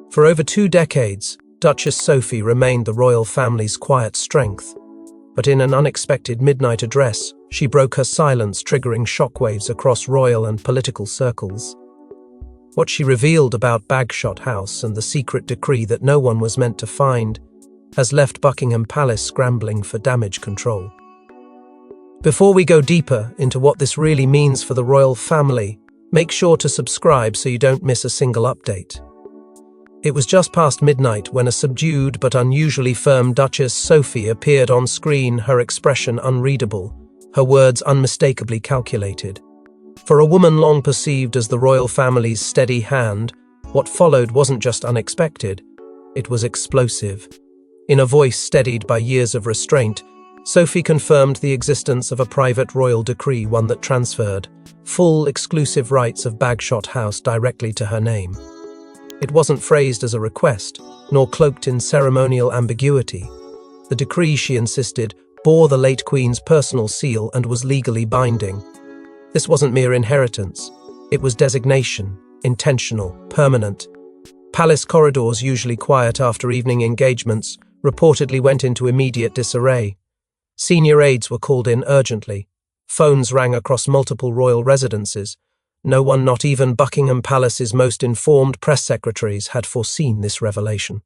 For over 2 decades, Duchess Sophie remained the royal family's quiet strength. But in an unexpected midnight address, she broke her silence, triggering shockwaves across royal and political circles. What she revealed about Bagshot House and the secret decree that no one was meant to find has left Buckingham Palace scrambling for damage control. Before we go deeper into what this really means for the royal family, make sure to subscribe so you don't miss a single update. It was just past midnight when a subdued but unusually firm Duchess Sophie appeared on screen, her expression unreadable, her words unmistakably calculated. For a woman long perceived as the royal family's steady hand, what followed wasn't just unexpected, it was explosive. In a voice steadied by years of restraint, Sophie confirmed the existence of a private royal decree, one that transferred full exclusive rights of Bagshot House directly to her name. It wasn't phrased as a request, nor cloaked in ceremonial ambiguity. The decree, she insisted, bore the late Queen's personal seal and was legally binding. This wasn't mere inheritance. It was designation, intentional, permanent. Palace corridors, usually quiet after evening engagements, reportedly went into immediate disarray. Senior aides were called in urgently. Phones rang across multiple royal residences. No one, not even Buckingham Palace's most informed press secretaries, had foreseen this revelation.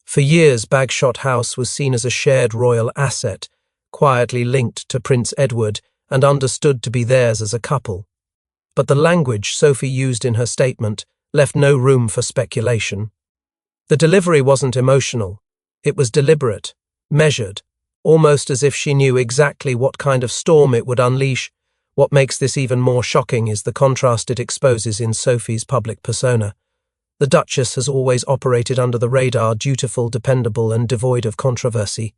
For years, Bagshot House was seen as a shared royal asset, quietly linked to Prince Edward and understood to be theirs as a couple. But the language Sophie used in her statement left no room for speculation. The delivery wasn't emotional. It was deliberate, measured, almost as if she knew exactly what kind of storm it would unleash. What makes this even more shocking is the contrast it exposes in Sophie's public persona. The Duchess has always operated under the radar, dutiful, dependable, and devoid of controversy.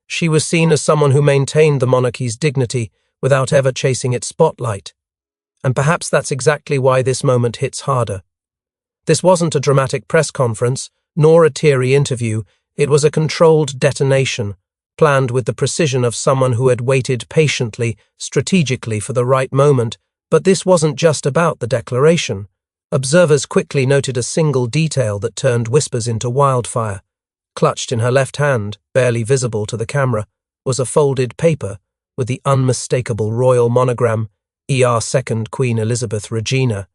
She was seen as someone who maintained the monarchy's dignity without ever chasing its spotlight. And perhaps that's exactly why this moment hits harder. This wasn't a dramatic press conference, nor a teary interview. It was a controlled detonation, planned with the precision of someone who had waited patiently, strategically for the right moment. But this wasn't just about the declaration. Observers quickly noted a single detail that turned whispers into wildfire. Clutched in her left hand, barely visible to the camera, was a folded paper with the unmistakable royal monogram, ER 2nd Queen Elizabeth Regina.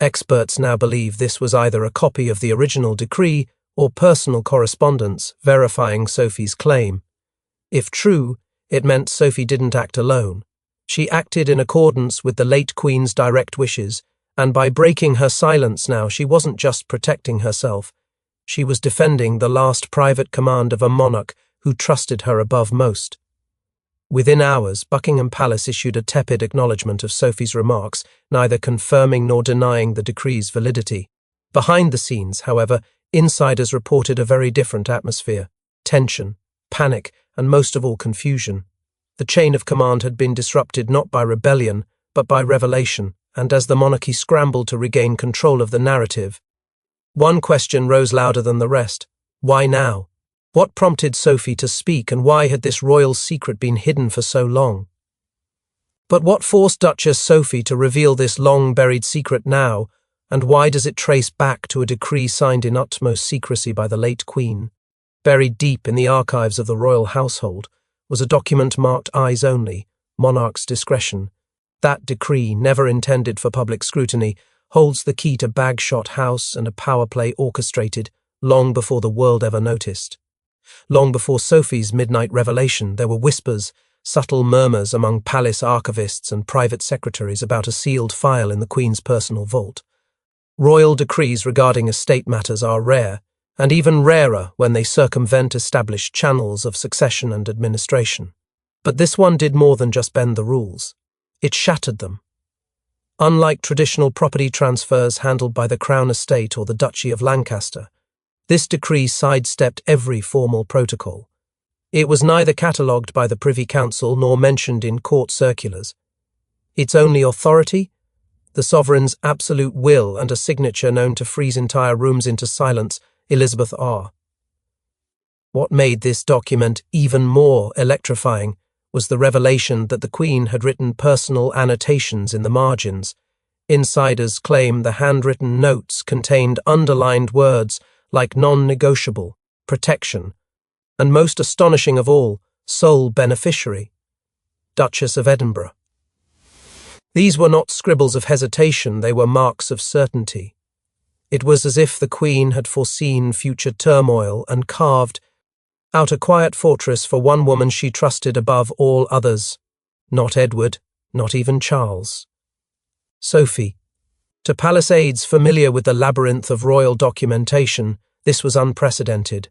Experts now believe this was either a copy of the original decree or personal correspondence verifying Sophie's claim. If true, it meant Sophie didn't act alone. She acted in accordance with the late Queen's direct wishes, and by breaking her silence now, she wasn't just protecting herself. She was defending the last private command of a monarch who trusted her above most. Within hours, Buckingham Palace issued a tepid acknowledgement of Sophie's remarks, neither confirming nor denying the decree's validity. Behind the scenes, however, insiders reported a very different atmosphere: tension, panic, and most of all confusion. The chain of command had been disrupted not by rebellion, but by revelation, and as the monarchy scrambled to regain control of the narrative, one question rose louder than the rest: why now? What prompted Sophie to speak, and why had this royal secret been hidden for so long? But what forced Duchess Sophie to reveal this long-buried secret now, and why does it trace back to a decree signed in utmost secrecy by the late Queen? Buried deep in the archives of the royal household was a document marked Eyes Only, Monarch's Discretion. That decree, never intended for public scrutiny, holds the key to Bagshot House and a power play orchestrated long before the world ever noticed. Long before Sophie's midnight revelation, there were whispers, subtle murmurs among palace archivists and private secretaries about a sealed file in the Queen's personal vault. Royal decrees regarding estate matters are rare, and even rarer when they circumvent established channels of succession and administration. But this one did more than just bend the rules. It shattered them. Unlike traditional property transfers handled by the Crown Estate or the Duchy of Lancaster, this decree sidestepped every formal protocol. It was neither catalogued by the Privy Council nor mentioned in court circulars. Its only authority? The sovereign's absolute will and a signature known to freeze entire rooms into silence, Elizabeth R. What made this document even more electrifying was the revelation that the Queen had written personal annotations in the margins. Insiders claim the handwritten notes contained underlined words like non-negotiable, protection, and most astonishing of all, sole beneficiary, Duchess of Edinburgh. These were not scribbles of hesitation, they were marks of certainty. It was as if the Queen had foreseen future turmoil and carved out a quiet fortress for one woman she trusted above all others. Not Edward, not even Charles. Sophie. To palace aides familiar with the labyrinth of royal documentation, this was unprecedented.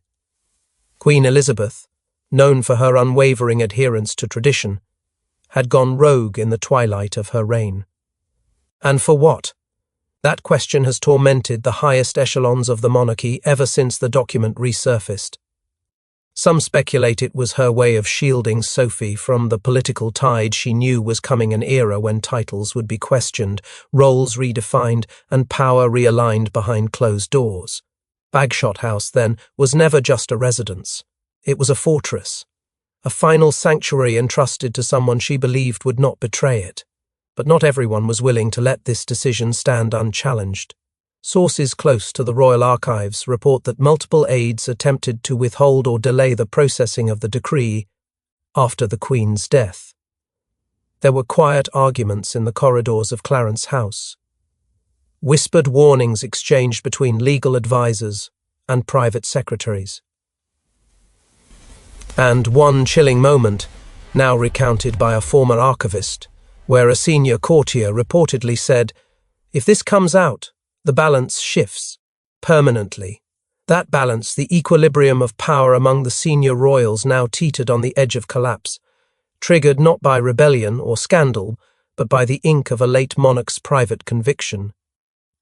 Queen Elizabeth, known for her unwavering adherence to tradition, had gone rogue in the twilight of her reign. And for what? That question has tormented the highest echelons of the monarchy ever since the document resurfaced. Some speculate it was her way of shielding Sophie from the political tide she knew was coming, an era when titles would be questioned, roles redefined, and power realigned behind closed doors. Bagshot House, then, was never just a residence. It was a fortress, a final sanctuary entrusted to someone she believed would not betray it. But not everyone was willing to let this decision stand unchallenged. Sources close to the royal archives report that multiple aides attempted to withhold or delay the processing of the decree after the Queen's death. There were quiet arguments in the corridors of Clarence House, whispered warnings exchanged between legal advisers and private secretaries. And one chilling moment, now recounted by a former archivist, where a senior courtier reportedly said, "If this comes out, the balance shifts permanently." That balance, the equilibrium of power among the senior royals, now teetered on the edge of collapse, triggered not by rebellion or scandal, but by the ink of a late monarch's private conviction.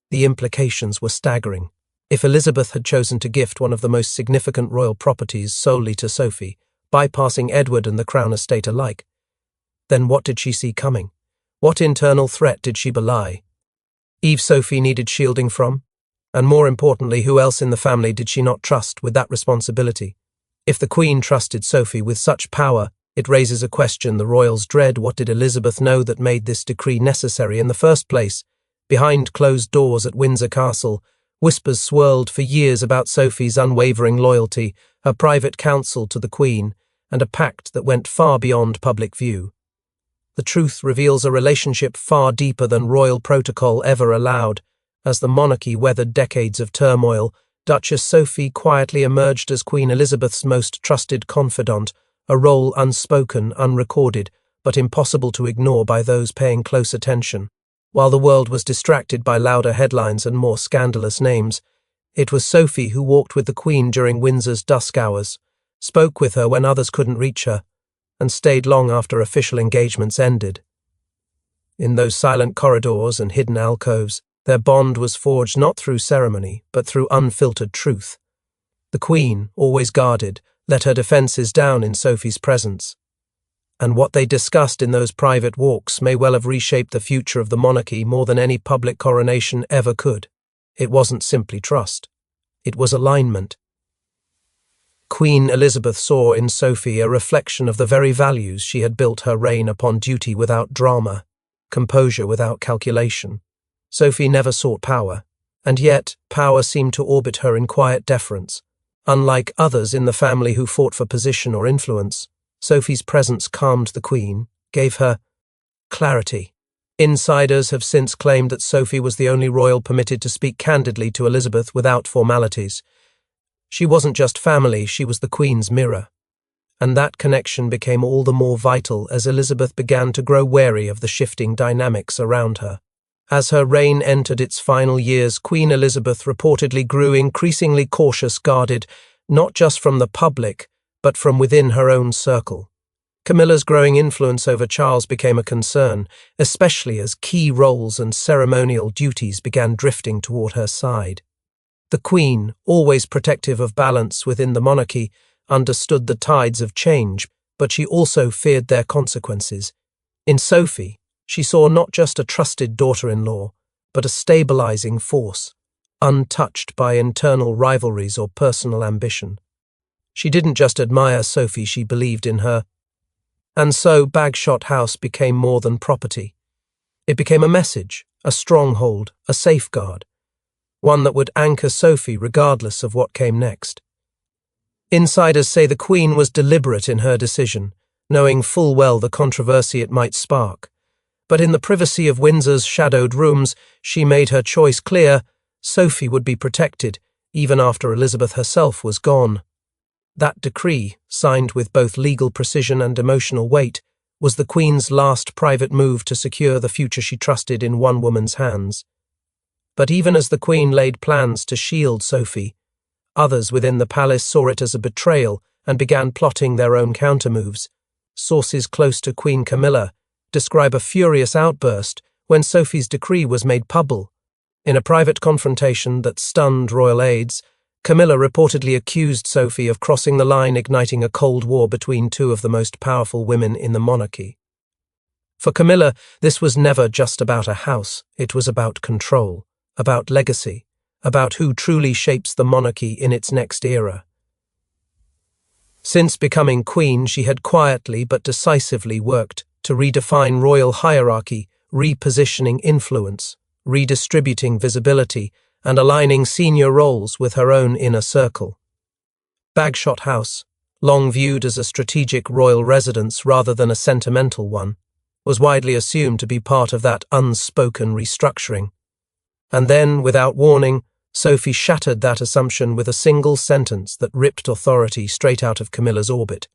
The implications were staggering. If Elizabeth had chosen to gift one of the most significant royal properties solely to Sophie, bypassing Edward and the Crown estate alike, then what did she see coming? What internal threat did she belie? Eve Sophie needed shielding from? And more importantly, who else in the family did she not trust with that responsibility? If the Queen trusted Sophie with such power, it raises a question the royals dread. What did Elizabeth know that made this decree necessary in the first place? Behind closed doors at Windsor Castle, whispers swirled for years about Sophie's unwavering loyalty, her private counsel to the Queen, and a pact that went far beyond public view. The truth reveals a relationship far deeper than royal protocol ever allowed. As the monarchy weathered decades of turmoil, Duchess Sophie quietly emerged as Queen Elizabeth's most trusted confidant, a role unspoken, unrecorded, but impossible to ignore by those paying close attention. While the world was distracted by louder headlines and more scandalous names, it was Sophie who walked with the Queen during Windsor's dusk hours, spoke with her when others couldn't reach her, and stayed long after official engagements ended. In those silent corridors and hidden alcoves, their bond was forged not through ceremony, but through unfiltered truth. The Queen, always guarded, let her defences down in Sophie's presence. And what they discussed in those private walks may well have reshaped the future of the monarchy more than any public coronation ever could. It wasn't simply trust. It was alignment. Queen Elizabeth saw in Sophie a reflection of the very values she had built her reign upon: duty without drama, composure without calculation. Sophie never sought power, and yet power seemed to orbit her in quiet deference. Unlike others in the family who fought for position or influence, Sophie's presence calmed the Queen, gave her clarity. Insiders have since claimed that Sophie was the only royal permitted to speak candidly to Elizabeth without formalities. She wasn't just family, she was the Queen's mirror. And that connection became all the more vital as Elizabeth began to grow wary of the shifting dynamics around her. As her reign entered its final years, Queen Elizabeth reportedly grew increasingly cautious, guarded, not just from the public, but from within her own circle. Camilla's growing influence over Charles became a concern, especially as key roles and ceremonial duties began drifting toward her side. The Queen, always protective of balance within the monarchy, understood the tides of change, but she also feared their consequences. In Sophie, she saw not just a trusted daughter-in-law, but a stabilizing force, untouched by internal rivalries or personal ambition. She didn't just admire Sophie, she believed in her. And so Bagshot House became more than property. It became a message, a stronghold, a safeguard. one that would anchor Sophie regardless of what came next. Insiders say the Queen was deliberate in her decision, knowing full well the controversy it might spark. But in the privacy of Windsor's shadowed rooms, she made her choice clear: Sophie would be protected, even after Elizabeth herself was gone. That decree, signed with both legal precision and emotional weight, was the Queen's last private move to secure the future she trusted in one woman's hands. But even as the Queen laid plans to shield Sophie, others within the palace saw it as a betrayal and began plotting their own countermoves. Sources close to Queen Camilla describe a furious outburst when Sophie's decree was made public. In a private confrontation that stunned royal aides, Camilla reportedly accused Sophie of crossing the line, igniting a cold war between two of the most powerful women in the monarchy. For Camilla, this was never just about a house. It was about control, about legacy, about who truly shapes the monarchy in its next era. Since becoming queen, she had quietly but decisively worked to redefine royal hierarchy, repositioning influence, redistributing visibility, and aligning senior roles with her own inner circle. Bagshot House, long viewed as a strategic royal residence rather than a sentimental one, was widely assumed to be part of that unspoken restructuring. And then, without warning, Sophie shattered that assumption with a single sentence that ripped authority straight out of Camilla's orbit.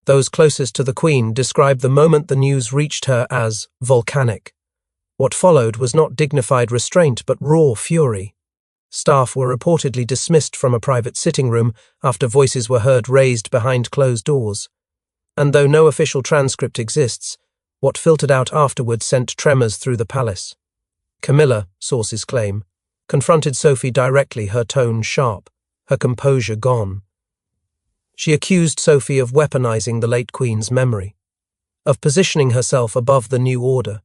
Those closest to the Queen described the moment the news reached her as volcanic. What followed was not dignified restraint but raw fury. Staff were reportedly dismissed from a private sitting room after voices were heard raised behind closed doors. And though no official transcript exists, what filtered out afterward sent tremors through the palace. Camilla, sources claim, confronted Sophie directly, her tone sharp, her composure gone. She accused Sophie of weaponizing the late Queen's memory, of positioning herself above the new order,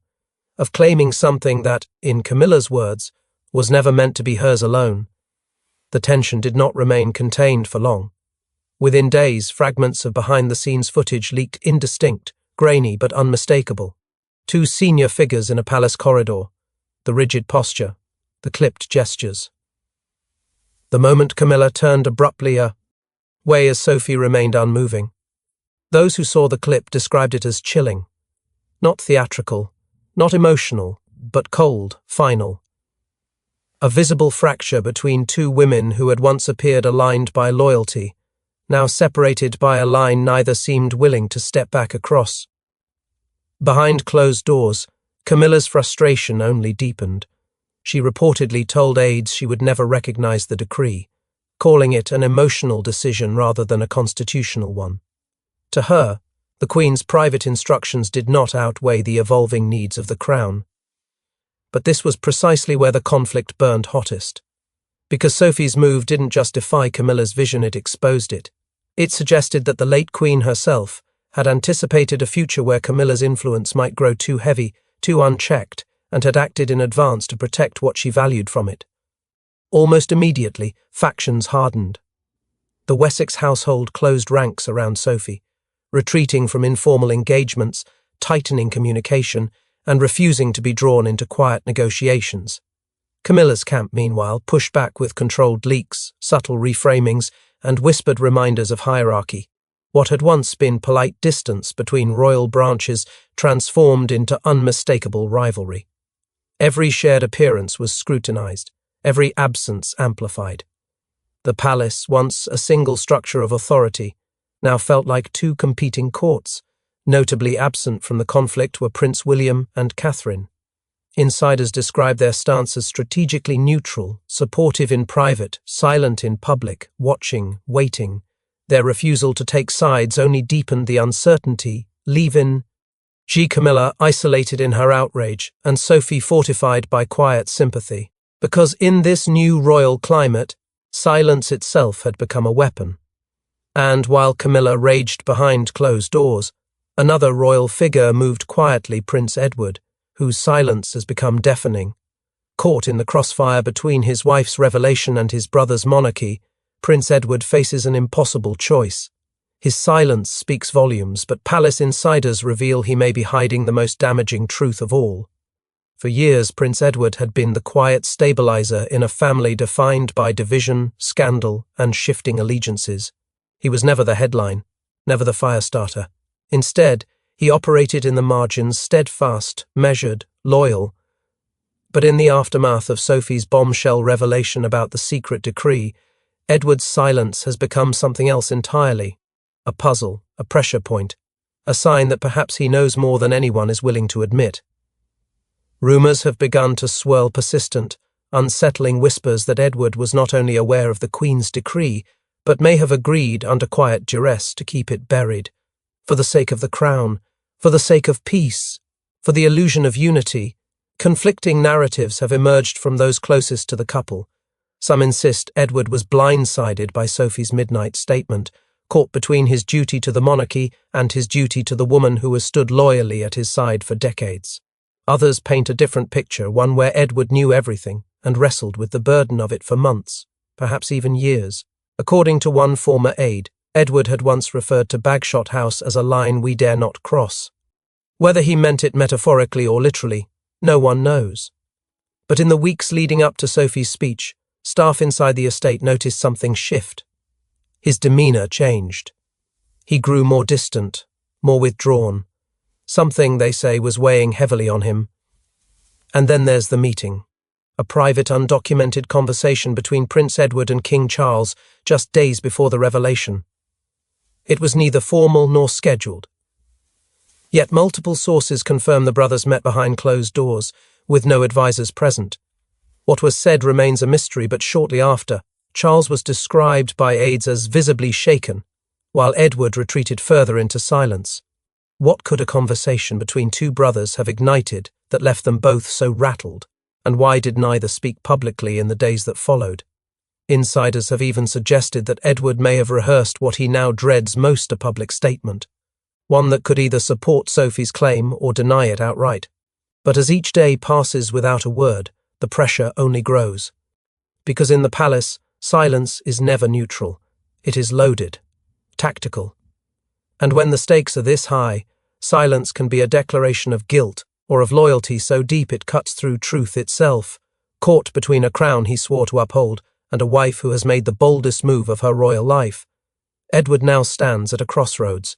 of claiming something that, in Camilla's words, was never meant to be hers alone. The tension did not remain contained for long. Within days, fragments of behind-the-scenes footage leaked, indistinct, grainy but unmistakable. Two senior figures in a palace corridor, the rigid posture, the clipped gestures. The moment Camilla turned abruptly away as Sophie remained unmoving. Those who saw the clip described it as chilling, not theatrical, not emotional, but cold, final. A visible fracture between two women who had once appeared aligned by loyalty, now separated by a line neither seemed willing to step back across. Behind closed doors, Camilla's frustration only deepened. She reportedly told aides she would never recognize the decree, calling it an emotional decision rather than a constitutional one. To her, the Queen's private instructions did not outweigh the evolving needs of the crown. But this was precisely where the conflict burned hottest. Because Sophie's move didn't just defy Camilla's vision, it exposed it. It suggested that the late Queen herself had anticipated a future where Camilla's influence might grow too heavy, too unchecked, and had acted in advance to protect what she valued from it. Almost immediately, factions hardened. The Wessex household closed ranks around Sophie, retreating from informal engagements, tightening communication, and refusing to be drawn into quiet negotiations. Camilla's camp, meanwhile, pushed back with controlled leaks, subtle reframings, and whispered reminders of hierarchy. What had once been polite distance between royal branches transformed into unmistakable rivalry. Every shared appearance was scrutinized, every absence amplified. The palace, once a single structure of authority, now felt like two competing courts. Notably absent from the conflict were Prince William and Catherine. Insiders described their stance as strategically neutral, supportive in private, silent in public, watching, waiting. Their refusal to take sides only deepened the uncertainty, leaving Camilla isolated in her outrage and Sophie fortified by quiet sympathy. Because in this new royal climate, silence itself had become a weapon. And while Camilla raged behind closed doors, another royal figure moved quietly, Prince Edward, whose silence has become deafening. Caught in the crossfire between his wife's revelation and his brother's monarchy, Prince Edward faces an impossible choice. His silence speaks volumes, but palace insiders reveal he may be hiding the most damaging truth of all. For years, Prince Edward had been the quiet stabilizer in a family defined by division, scandal, and shifting allegiances. He was never the headline, never the fire-starter. Instead, he operated in the margins, steadfast, measured, loyal. But in the aftermath of Sophie's bombshell revelation about the secret decree, Edward's silence has become something else entirely. A puzzle, a pressure point, a sign that perhaps he knows more than anyone is willing to admit. Rumours have begun to swirl, persistent, unsettling whispers that Edward was not only aware of the Queen's decree, but may have agreed under quiet duress to keep it buried, for the sake of the crown, for the sake of peace, for the illusion of unity. Conflicting narratives have emerged from those closest to the couple. Some insist Edward was blindsided by Sophie's midnight statement, caught between his duty to the monarchy and his duty to the woman who has stood loyally at his side for decades. Others paint a different picture, one where Edward knew everything and wrestled with the burden of it for months, perhaps even years. According to one former aide, Edward had once referred to Bagshot House as a line we dare not cross. Whether he meant it metaphorically or literally, no one knows. But in the weeks leading up to Sophie's speech, staff inside the estate noticed something shift. His demeanour changed. He grew more distant, more withdrawn. Something, they say, was weighing heavily on him. And then there's the meeting. A private, undocumented conversation between Prince Edward and King Charles just days before the revelation. It was neither formal nor scheduled. Yet multiple sources confirm the brothers met behind closed doors, with no advisers present. What was said remains a mystery, but shortly after, Charles was described by aides as visibly shaken, while Edward retreated further into silence. What could a conversation between two brothers have ignited that left them both so rattled, and why did neither speak publicly in the days that followed? Insiders have even suggested that Edward may have rehearsed what he now dreads most, a public statement, one that could either support Sophie's claim or deny it outright. But as each day passes without a word, the pressure only grows. Because in the palace, silence is never neutral. It is loaded, tactical. And when the stakes are this high, silence can be a declaration of guilt or of loyalty so deep it cuts through truth itself, caught between a crown he swore to uphold and a wife who has made the boldest move of her royal life. Edward now stands at a crossroads,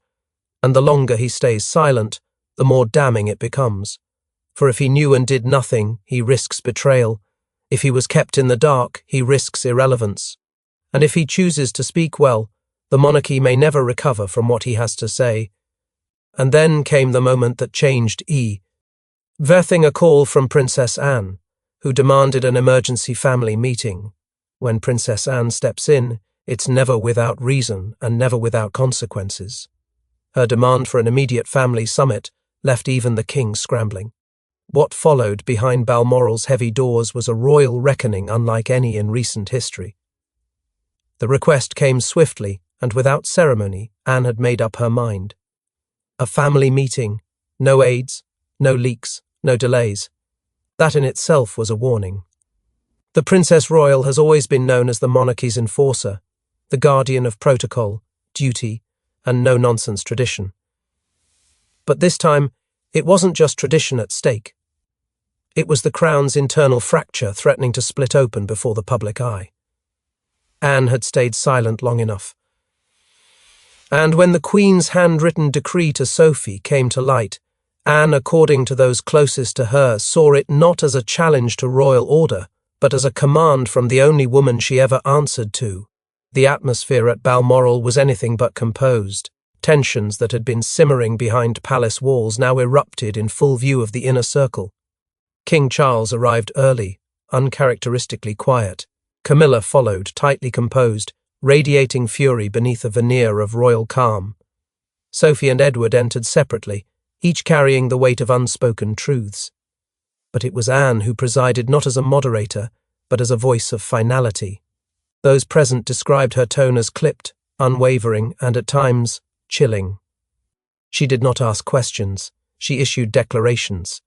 and the longer he stays silent, the more damning it becomes. For if he knew and did nothing, he risks betrayal. If he was kept in the dark, he risks irrelevance. And if he chooses to speak, well, the monarchy may never recover from what he has to say. And then came the moment that changed everything, a call from Princess Anne, who demanded an emergency family meeting. When Princess Anne steps in, it's never without reason and never without consequences. Her demand for an immediate family summit left even the king scrambling. What followed behind Balmoral's heavy doors was a royal reckoning unlike any in recent history. The request came swiftly, and without ceremony, Anne had made up her mind. A family meeting, no aides, no leaks, no delays. That in itself was a warning. The Princess Royal has always been known as the monarchy's enforcer, the guardian of protocol, duty, and no-nonsense tradition. But this time, it wasn't just tradition at stake. It was the crown's internal fracture threatening to split open before the public eye. Anne had stayed silent long enough. And when the Queen's handwritten decree to Sophie came to light, Anne, according to those closest to her, saw it not as a challenge to royal order, but as a command from the only woman she ever answered to. The atmosphere at Balmoral was anything but composed. Tensions that had been simmering behind palace walls now erupted in full view of the inner circle. King Charles arrived early, uncharacteristically quiet. Camilla followed, tightly composed, radiating fury beneath a veneer of royal calm. Sophie and Edward entered separately, each carrying the weight of unspoken truths. But it was Anne who presided not as a moderator, but as a voice of finality. Those present described her tone as clipped, unwavering, and at times chilling. She did not ask questions, she issued declarations.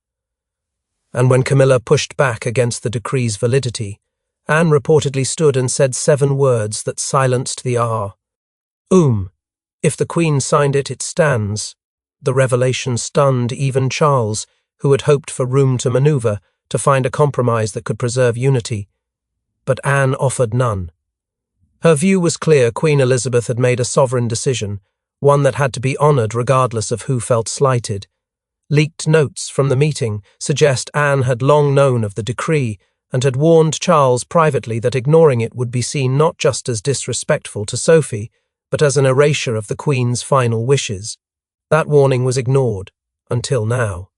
And when Camilla pushed back against the decree's validity, Anne reportedly stood and said 7 words that silenced the If the Queen signed it, it stands. The revelation stunned even Charles, who had hoped for room to maneuver, to find a compromise that could preserve unity. But Anne offered none. Her view was clear: Queen Elizabeth had made a sovereign decision, one that had to be honoured regardless of who felt slighted. Leaked notes from the meeting suggest Anne had long known of the decree and had warned Charles privately that ignoring it would be seen not just as disrespectful to Sophie, but as an erasure of the Queen's final wishes. That warning was ignored, until now.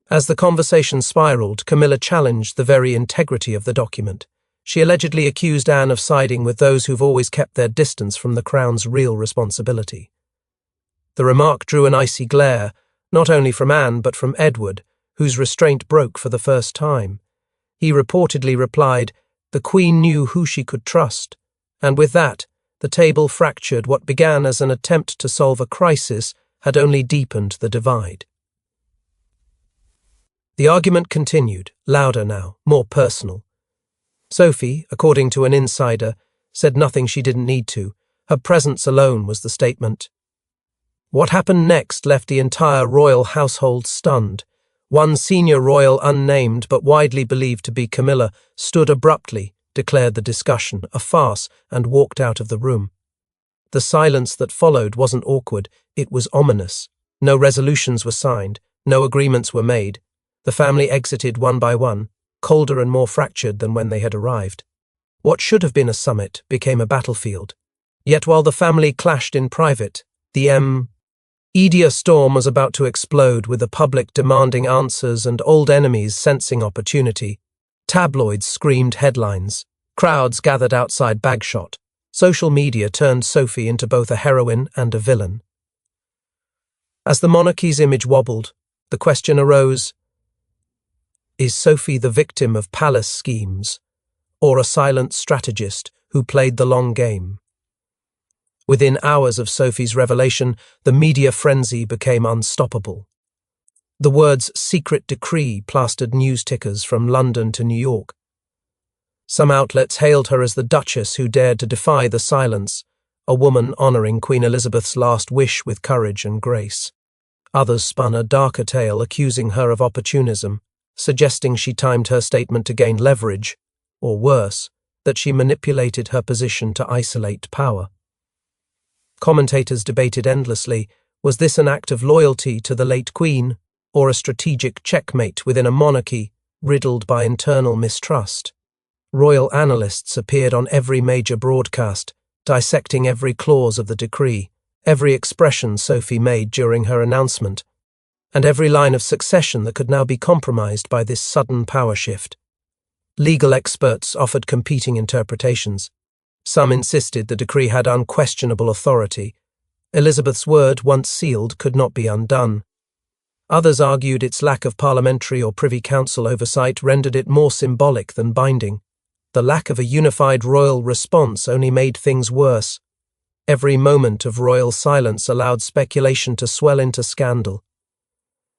As the conversation spiraled, Camilla challenged the very integrity of the document. She allegedly accused Anne of siding with those who've always kept their distance from the Crown's real responsibility. The remark drew an icy glare, not only from Anne but from Edward, whose restraint broke for the first time. He reportedly replied, "The Queen knew who she could trust," and with that, the table fractured. What began as an attempt to solve a crisis had only deepened the divide. The argument continued, louder now, more personal. Sophie, according to an insider, said nothing she didn't need to. Her presence alone was the statement. What happened next left the entire royal household stunned. One senior royal, unnamed but widely believed to be Camilla, stood abruptly, declared the discussion a farce, and walked out of the room. The silence that followed wasn't awkward, it was ominous. No resolutions were signed, no agreements were made. The family exited one by one, colder and more fractured than when they had arrived. What should have been a summit became a battlefield. Yet while the family clashed in private, the media storm was about to explode, with the public demanding answers and old enemies sensing opportunity. Tabloids screamed headlines. Crowds gathered outside Bagshot. Social media turned Sophie into both a heroine and a villain. As the monarchy's image wobbled, the question arose: is Sophie the victim of palace schemes, or a silent strategist who played the long game? Within hours of Sophie's revelation, the media frenzy became unstoppable. The words "secret decree" plastered news tickers from London to New York. Some outlets hailed her as the Duchess who dared to defy the silence, a woman honouring Queen Elizabeth's last wish with courage and grace. Others spun a darker tale, accusing her of opportunism, suggesting she timed her statement to gain leverage, or worse, that she manipulated her position to isolate power. Commentators debated endlessly: was this an act of loyalty to the late Queen, or a strategic checkmate within a monarchy riddled by internal mistrust? Royal analysts appeared on every major broadcast, dissecting every clause of the decree, every expression Sophie made during her announcement, and every line of succession that could now be compromised by this sudden power shift. Legal experts offered competing interpretations. Some insisted the decree had unquestionable authority. Elizabeth's word, once sealed, could not be undone. Others argued its lack of parliamentary or Privy Council oversight rendered it more symbolic than binding. The lack of a unified royal response only made things worse. Every moment of royal silence allowed speculation to swell into scandal.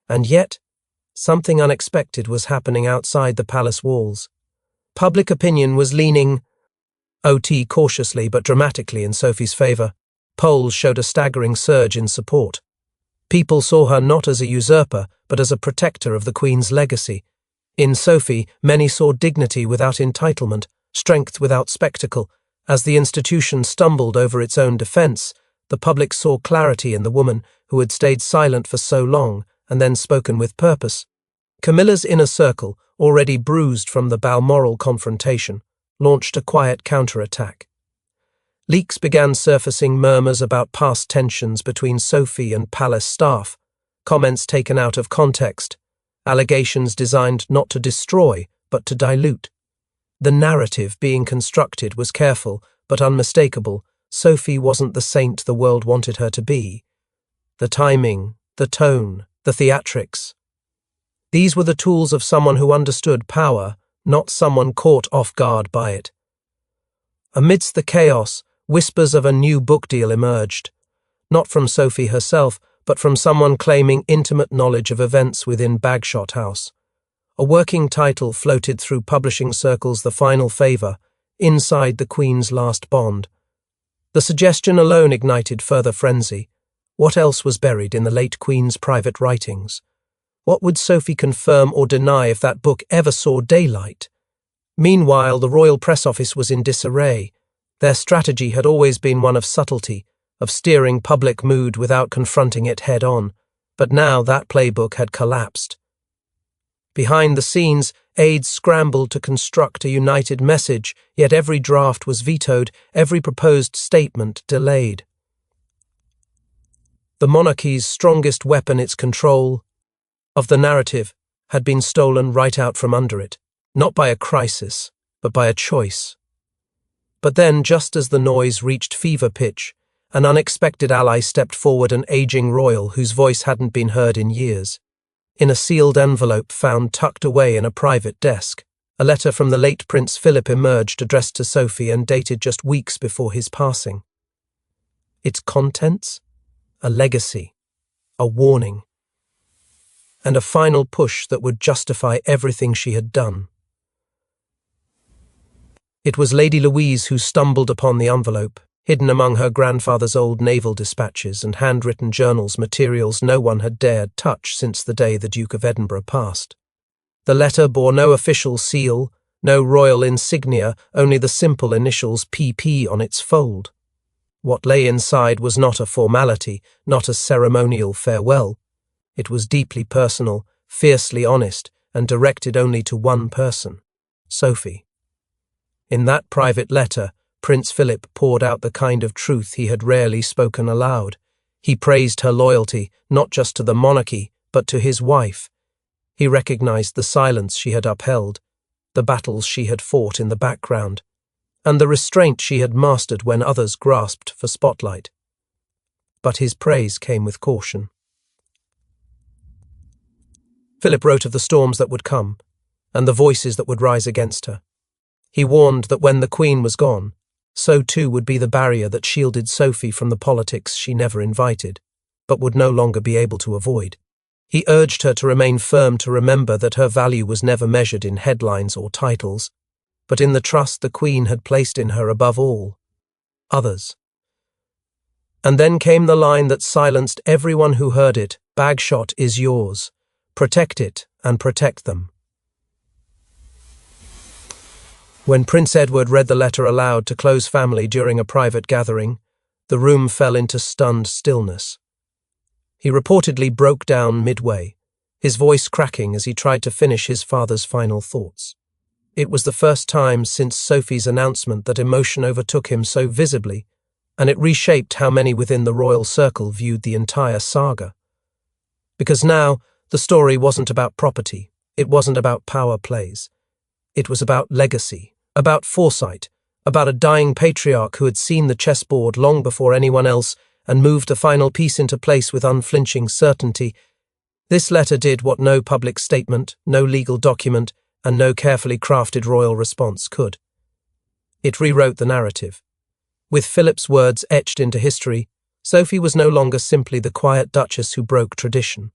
And yet, something unexpected was happening outside the palace walls. Public opinion was leaning cautiously but dramatically in Sophie's favour. Polls showed a staggering surge in support. People saw her not as a usurper, but as a protector of the Queen's legacy. In Sophie, many saw dignity without entitlement, strength without spectacle. As the institution stumbled over its own defence, the public saw clarity in the woman who had stayed silent for so long and then spoken with purpose. Camilla's inner circle, already bruised from the Balmoral confrontation, launched a quiet counterattack. Leaks began surfacing, murmurs about past tensions between Sophie and palace staff, comments taken out of context, allegations designed not to destroy but to dilute. The narrative being constructed was careful but unmistakable. Sophie wasn't the saint the world wanted her to be. The timing, the tone, the theatrics. These were the tools of someone who understood power, not someone caught off guard by it. Amidst the chaos, whispers of a new book deal emerged, not from Sophie herself, but from someone claiming intimate knowledge of events within Bagshot House. A working title floated through publishing circles: The Final Favour, Inside the Queen's Last Bond. The suggestion alone ignited further frenzy. What else was buried in the late Queen's private writings? What would Sophie confirm or deny if that book ever saw daylight? Meanwhile, the royal press office was in disarray. Their strategy had always been one of subtlety, of steering public mood without confronting it head-on, but now that playbook had collapsed. Behind the scenes, aides scrambled to construct a united message, yet every draft was vetoed, every proposed statement delayed. The monarchy's strongest weapon, its control of the narrative, had been stolen right out from under it, not by a crisis, but by a choice. But then, just as the noise reached fever pitch, an unexpected ally stepped forward, an aging royal whose voice hadn't been heard in years. In a sealed envelope found tucked away in a private desk, a letter from the late Prince Philip emerged, addressed to Sophie and dated just weeks before his passing. Its contents? A legacy, a warning, and a final push that would justify everything she had done. It was Lady Louise who stumbled upon the envelope, hidden among her grandfather's old naval dispatches and handwritten journals, materials no one had dared touch since the day the Duke of Edinburgh passed. The letter bore no official seal, no royal insignia, only the simple initials PP on its fold. What lay inside was not a formality, not a ceremonial farewell. It was deeply personal, fiercely honest, and directed only to one person, Sophie. In that private letter, Prince Philip poured out the kind of truth he had rarely spoken aloud. He praised her loyalty, not just to the monarchy, but to his wife. He recognized the silence she had upheld, the battles she had fought in the background, and the restraint she had mastered when others grasped for spotlight. But his praise came with caution. Philip wrote of the storms that would come, and the voices that would rise against her. He warned that when the Queen was gone, so too would be the barrier that shielded Sophie from the politics she never invited, but would no longer be able to avoid. He urged her to remain firm, to remember that her value was never measured in headlines or titles, but in the trust the Queen had placed in her above all others. And then came the line that silenced everyone who heard it: Bagshot is yours. Protect it and protect them. When Prince Edward read the letter aloud to close family during a private gathering, the room fell into stunned stillness. He reportedly broke down midway, his voice cracking as he tried to finish his father's final thoughts. It was the first time since Sophie's announcement that emotion overtook him so visibly, and it reshaped how many within the royal circle viewed the entire saga. Because now, the story wasn't about property, it wasn't about power plays. It was about legacy, about foresight, about a dying patriarch who had seen the chessboard long before anyone else and moved the final piece into place with unflinching certainty. This letter did what no public statement, no legal document, and no carefully crafted royal response could. It rewrote the narrative. With Philip's words etched into history, Sophie was no longer simply the quiet duchess who broke tradition.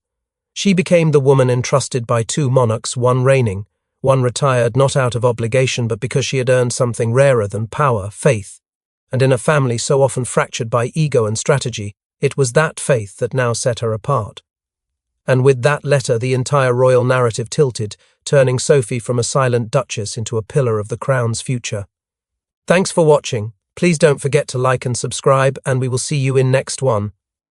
She became the woman entrusted by two monarchs, one reigning, one retired not out of obligation but because she had earned something rarer than power, faith. And in a family so often fractured by ego and strategy, it was that faith that now set her apart. And with that letter, the entire royal narrative tilted, turning Sophie from a silent duchess into a pillar of the crown's future. Thanks for watching. Please don't forget to like and subscribe, and we will see you in next one.